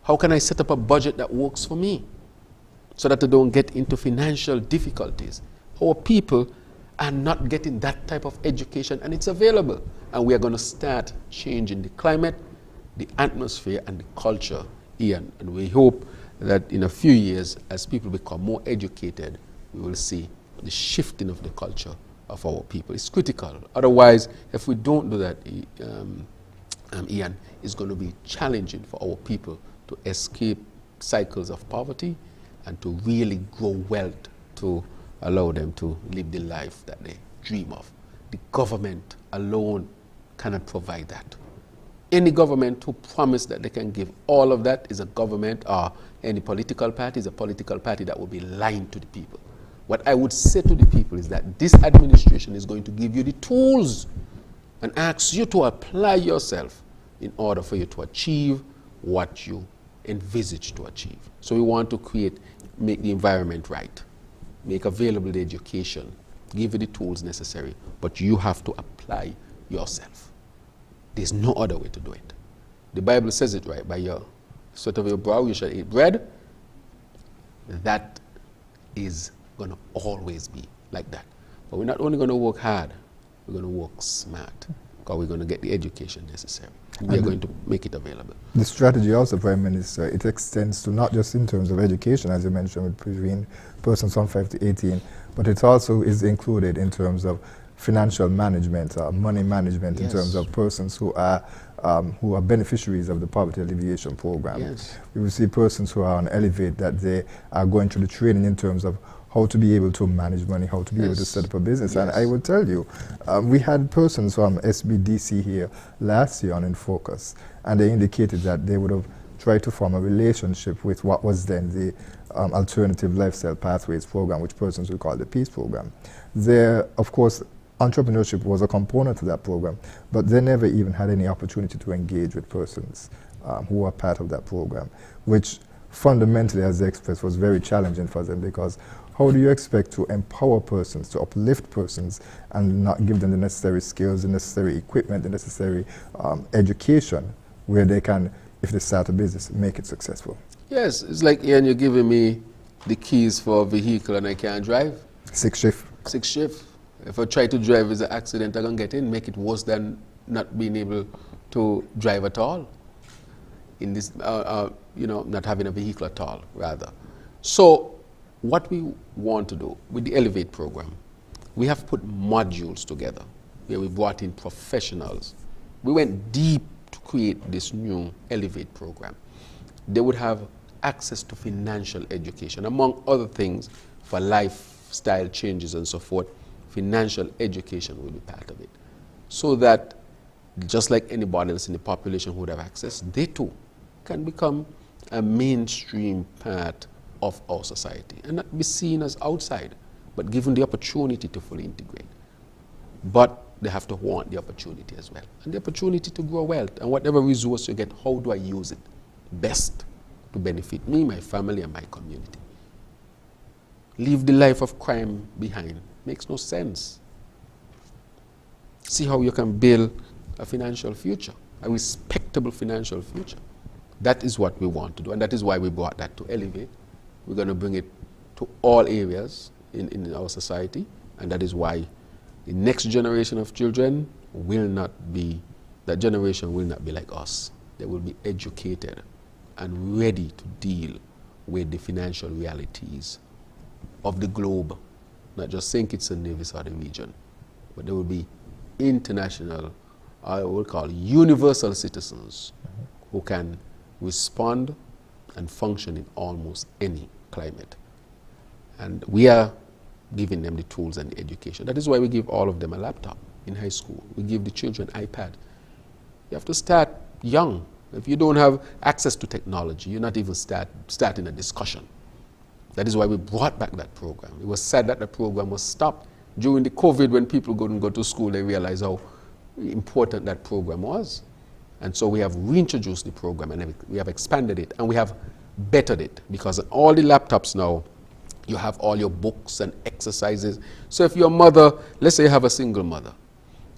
How can I set up a budget that works for me so that I don't get into financial difficulties? Our people are not getting that type of education, and it's available. And we are going to start changing the climate, the atmosphere, and the culture, Ian. And we hope that in a few years, as people become more educated, we will see the shifting of the culture of our people. It's critical. Otherwise, if we don't do that, Ian, it's going to be challenging for our people to escape cycles of poverty and to really grow wealth to allow them to live the life that they dream of. The government alone cannot provide that. Any government who promise that they can give all of that is a government, or any political party is a political party that will be lying to the people. What I would say to the people is that this administration is going to give you the tools and ask you to apply yourself in order for you to achieve what you envisage to achieve. So we want to make the environment right, make available the education, give you the tools necessary, but you have to apply yourself. There's no other way to do it. The Bible says it right, by your sweat of your brow you shall eat bread. That is going to always be like that. But we're not only going to work hard, we're going to work smart, because we're going to get the education necessary. We are going to make it available. The strategy also, Prime Minister, it extends to not just in terms of education, as you mentioned, between persons from 5 to 18, but it also is included in terms of financial management, money management, yes, in terms of persons who are beneficiaries of the poverty alleviation program. Yes. We will see persons who are on Elevate that they are going through the training in terms of how to be able to manage money, how to be able to set up a business. Yes. And I will tell you, we had persons from SBDC here last year on InFocus, and they indicated that they would have tried to form a relationship with what was then the Alternative Lifestyle Pathways program, which persons would call the PEACE program. There, of course, entrepreneurship was a component of that program, but they never even had any opportunity to engage with persons who were part of that program, which fundamentally, as they expressed, was very challenging for them, because how do you expect to empower persons, to uplift persons, and not give them the necessary skills, the necessary equipment, the necessary education, where they can, if they start a business, make it successful? Yes, it's like, Ian, you're giving me the keys for a vehicle and I can't drive. 6 shift. 6 shift. If I try to drive, it's an accident, I'm going to get in, make it worse than not being able to drive at all. In this, not having a vehicle at all, rather. So what we want to do with the Elevate program, we have put modules together where we brought in professionals. We went deep to create this new Elevate program, they would have access to financial education. Among other things, for lifestyle changes and so forth, financial education will be part of it. So that just like anybody else in the population who would have access, they too can become a mainstream part of our society and not be seen as outside, but given the opportunity to fully integrate. But they have to want the opportunity as well, and the opportunity to grow wealth. And whatever resource you get, how do I use it best to benefit me, my family, and my community? Leave the life of crime behind. Makes no sense. See how you can build a financial future, a respectable financial future. That is what we want to do, and that is why we brought that to Elevate. We're going to bring it to all areas in our society, and that is why the next generation of children will not be, that generation will not be like us. They will be educated and ready to deal with the financial realities of the globe, not just St. Kitts and Nevis or the region, but they will be international, I would call universal citizens who can respond and function in almost any climate. And we are giving them the tools and the education. That is why we give all of them a laptop in high school. We give the children iPad. You have to start young. If you don't have access to technology, you're not even starting a discussion. That is why we brought back that program. It was sad that the program was stopped. During the COVID, when people couldn't go to school, they realized how important that program was. And so we have reintroduced the program, and we have expanded it, and we have bettered it, because on all the laptops now, you have all your books and exercises. So if your mother, let's say you have a single mother,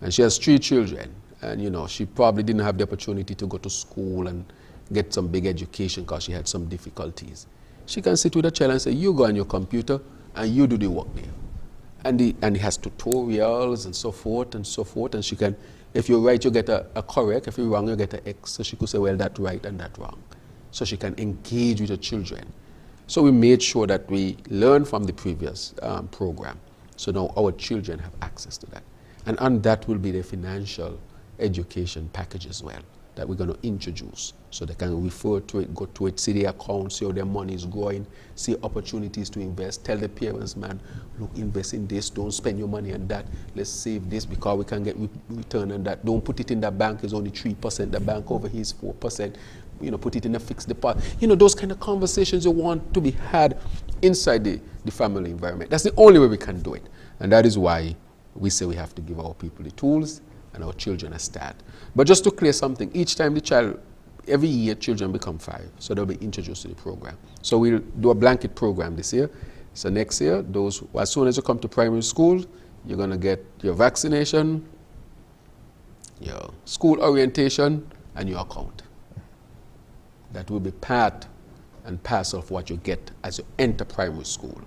and she has 3 children, and you know, she probably didn't have the opportunity to go to school and get some big education because she had some difficulties. She can sit with a child and say, you go on your computer and you do the work there. And it has tutorials and so forth and so forth, and she can, if you're right, you get a correct, if you're wrong, you get an X. So she could say, well, that's right and that's wrong. So she can engage with the children. So we made sure that we learned from the previous program. So now our children have access to that. And on that will be the financial education package as well that we're going to introduce, so they can refer to it, go to it, see their accounts, see how their money is growing, see opportunities to invest. Tell the parents, man, look, invest in this, don't spend your money on that. Let's save this because we can get return on that. Don't put it in the bank, it's only 3%. The bank over here is 4%. You know, put it in a fixed deposit. You know, those kind of conversations you want to be had inside the family environment. That's the only way we can do it. And that is why we say we have to give our people the tools and our children a start. But just to clear something, each time the child, every year children become 5, so they'll be introduced to the program. So we'll do a blanket program this year. So next year, those, as soon as you come to primary school, you're going to get your vaccination, your school orientation, and your account. That will be part and parcel of what you get as you enter primary school.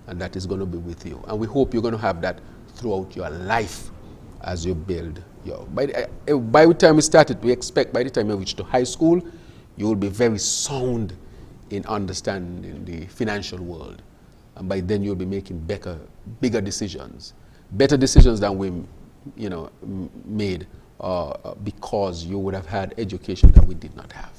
And that is going to be with you. And we hope you're going to have that throughout your life as you build your... By the time we started, we expect by the time you reach to high school, you will be very sound in understanding the financial world. And by then you'll be making bigger decisions. Better decisions than we made because you would have had education that we did not have.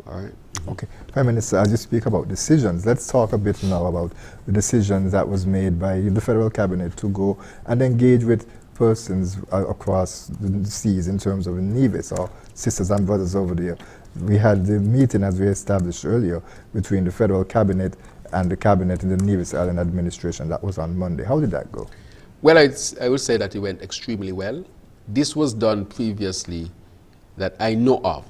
All right. Okay. Prime Minister, as you speak about decisions, let's talk a bit now about the decisions that was made by the federal cabinet to go and engage with persons across the seas in terms of Nevis, or sisters and brothers over there. We had the meeting, as we established earlier, between the federal cabinet and the cabinet in the Nevis Island administration. That was on Monday. How did that go? Well, I would say that it went extremely well. This was done previously that I know of.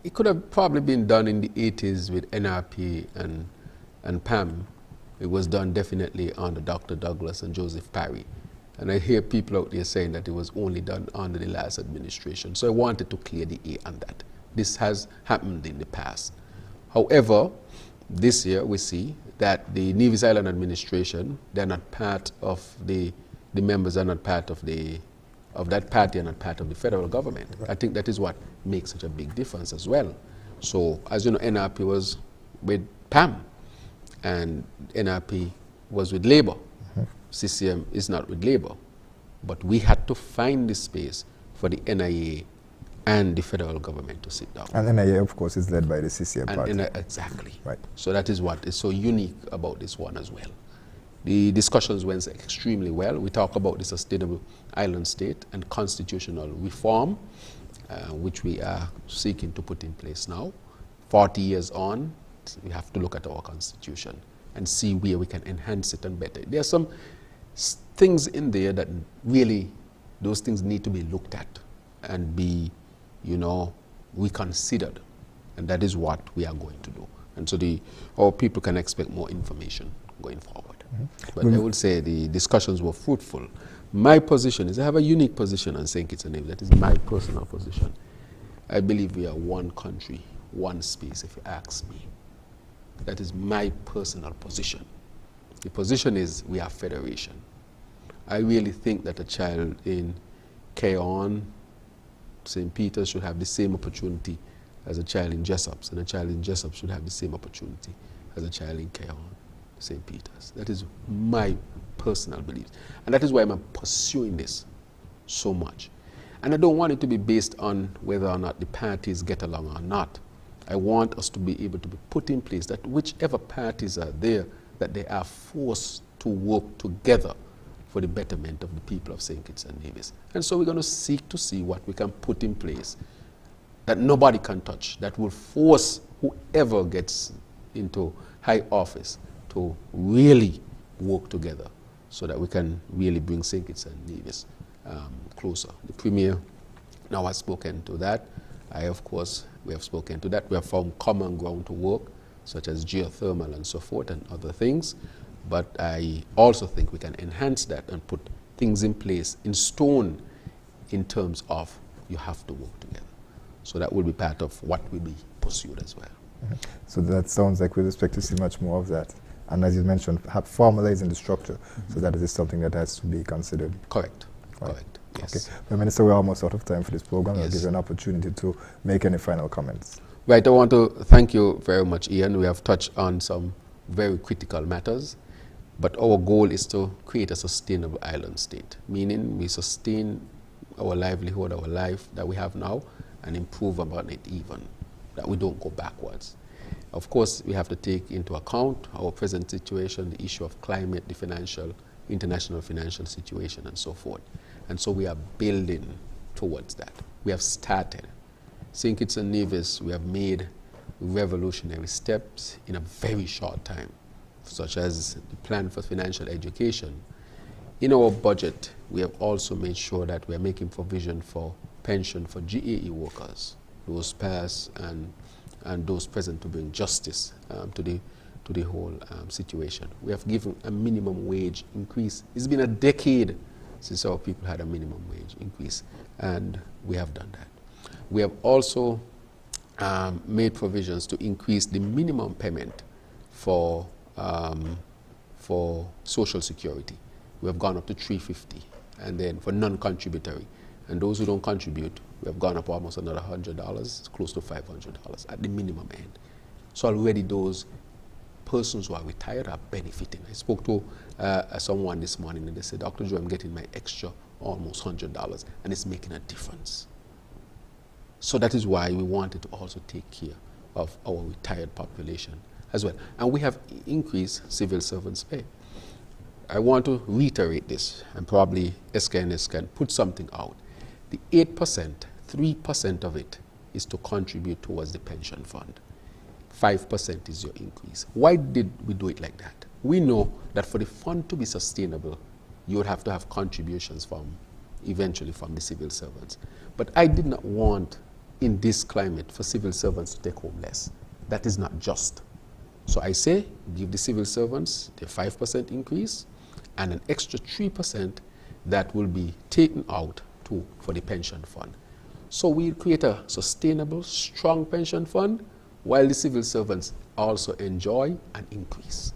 It could have probably been done in the 80s with NRP and PAM. It was done definitely under Dr. Douglas and Joseph Parry. And I hear people out there saying that it was only done under the last administration. So I wanted to clear the air on that. This has happened in the past. However, this year we see that the Nevis Island administration, they're not part of the members are not part of that party and not part of the federal government. Right. I think that is what makes such a big difference as well. So, as you know, NRP was with PAM and NRP was with Labour. CCM is not with Labour. But we had to find the space for the NIA and the federal government to sit down. And NIA, of course, is led by the CCA party. Exactly. Right. So that is what is so unique about this one as well. The discussions went extremely well. We talk about the sustainable island state and constitutional reform, which we are seeking to put in place now. 40 years on, we have to look at our constitution and see where we can enhance it and better. There are some things in there that really, those things need to be looked at and be, reconsidered. And that is what we are going to do. And so our people can expect more information going forward. But I would say the discussions were fruitful. My position is, I have a unique position on St. Kitts and Nevis. That is my personal position. I believe we are one country, one space, if you ask me. That is my personal position. The position is we are federation. I really think that a child in Keon, St. Peter's should have the same opportunity as a child in Jessops, and a child in Jessops should have the same opportunity as a child in Keon, St. Peter's. That is my personal belief. And that is why I'm pursuing this so much. And I don't want it to be based on whether or not the parties get along or not. I want us to be able to be put in place that whichever parties are there, that they are forced to work together for the betterment of the people of St. Kitts and Nevis. And so we're going to seek to see what we can put in place that nobody can touch, that will force whoever gets into high office to really work together so that we can really bring St. Kitts and Nevis closer. The Premier now has spoken to that. We have spoken to that. We have found common ground to work, such as geothermal and so forth and other things. But I also think we can enhance that and put things in place, in stone, in terms of you have to work together. So that will be part of what will be pursued as well. Mm-hmm. So that sounds like we expect to see much more of that. And as you mentioned, formalizing the structure, so that is something that has to be considered. Correct. Right. Correct. Yes. Okay. Well, Minister, we're almost out of time for this program. Yes. I'll give you an opportunity to make any final comments. Right. I want to thank you very much, Ian. We have touched on some very critical matters, but our goal is to create a sustainable island state, meaning we sustain our livelihood, our life that we have now, and improve upon it even, that we don't go backwards. Of course, we have to take into account our present situation, the issue of climate, the international financial situation, and so forth. And so we are building towards that. We have started. St. Kitts and Nevis, we have made revolutionary steps in a very short time, such as the plan for financial education. In our budget, we have also made sure that we are making provision for pension for GAE workers, those past and those present, to bring justice to the whole situation. We have given a minimum wage increase. It's been a decade since our people had a minimum wage increase, and we have done that. We have also made provisions to increase the minimum payment for Social Security. We have gone up to $350, and then for non-contributory. And those who don't contribute, we have gone up almost another $100, close to $500 at the minimum end. So already those persons who are retired are benefiting. I spoke to someone this morning and they said, Dr. Joe, I'm getting my extra almost $100, and it's making a difference. So that is why we wanted to also take care of our retired population as well. And we have increased civil servants' pay. I want to reiterate this, and probably SKNIS can put something out. The 8%, 3% of it is to contribute towards the pension fund. 5% is your increase. Why did we do it like that? We know that for the fund to be sustainable, you would have to have contributions eventually from the civil servants. But I did not want, in this climate, for civil servants to take home less. That is not just. So I say, give the civil servants the 5% increase and an extra 3% that will be taken out for the pension fund. So we create a sustainable, strong pension fund while the civil servants also enjoy an increase.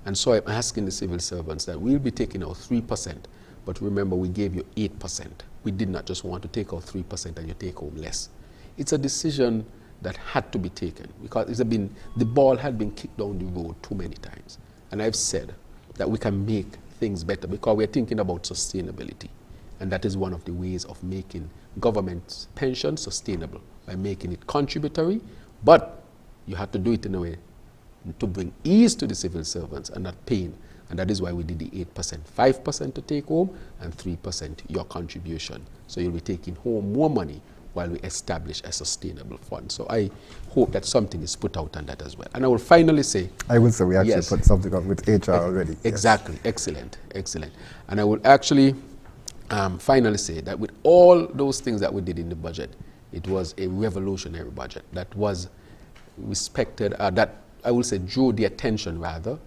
And so I'm asking the civil servants that we'll be taking out 3%, but remember we gave you 8%. We did not just want to take out 3% and you take home less. It's a decision that had to be taken because the ball had been kicked down the road too many times. And I've said that we can make things better because we're thinking about sustainability. And that is one of the ways of making government pension sustainable, by making it contributory, but you have to do it in a way to bring ease to the civil servants and not pain. And that is why we did the 8%, 5% to take home and 3% your contribution. So you'll be taking home more money while we establish a sustainable fund. So I hope that something is put out on that as well. And I will finally say... I would say we actually put something up with HR already. Exactly. Yes. Excellent. Excellent. And I will actually finally say that with all those things that we did in the budget, it was a revolutionary budget that was respected, that I will say drew the attention rather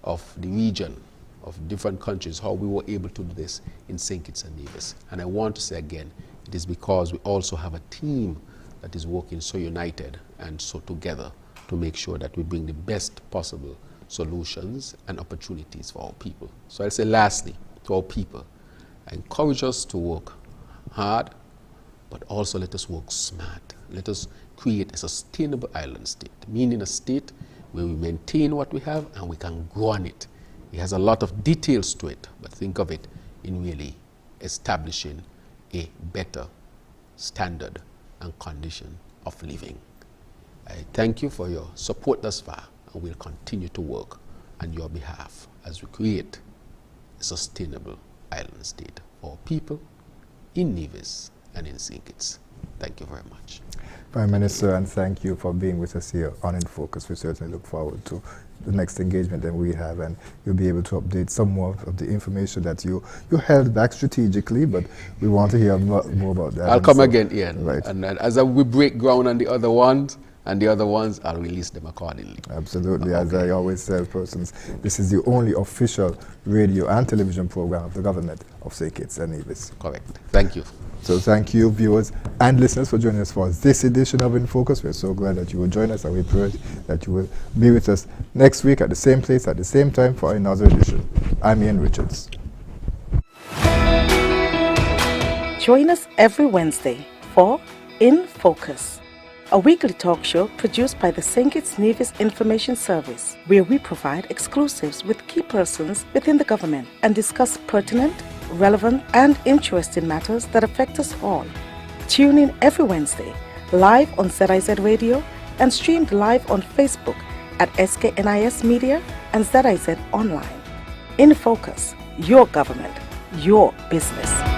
of the region, of different countries, how we were able to do this in St. Kitts and Nevis. And I want to say again, it is because we also have a team that is working so united and so together to make sure that we bring the best possible solutions and opportunities for our people. So I'll say lastly, to our people, I encourage us to work hard, but also let us work smart. Let us create a sustainable island state, meaning a state where we maintain what we have and we can grow on it. It has a lot of details to it, but think of it in really establishing a better standard and condition of living. I thank you for your support thus far, and we'll continue to work on your behalf as we create a sustainable island state for people in Nevis and in St. Kitts. Thank you very much. Prime Minister, and thank you for being with us here on InFocus. We certainly look forward to the next engagement that we have, and you'll be able to update some more of the information that you held back strategically, but we want to hear more about that. I'll come again, Ian. Right. And as we break ground on the other ones, I'll release them accordingly. Absolutely. Okay. As I always tell persons, this is the only official radio and television program of the government of St. Kitts and Nevis. Correct. Thank you. So thank you, viewers and listeners, for joining us for this edition of InFocus. We're so glad that you will join us, and we pray that you will be with us next week at the same place, at the same time, for another edition. I'm Ian Richards. Join us every Wednesday for InFocus, a weekly talk show produced by the St. Kitts Nevis Information Service, where we provide exclusives with key persons within the government and discuss pertinent, relevant and interesting matters that affect us all. Tune in every Wednesday, live on ZIZ Radio and streamed live on Facebook at SKNIS Media and ZIZ Online. InFocus, your government, your business.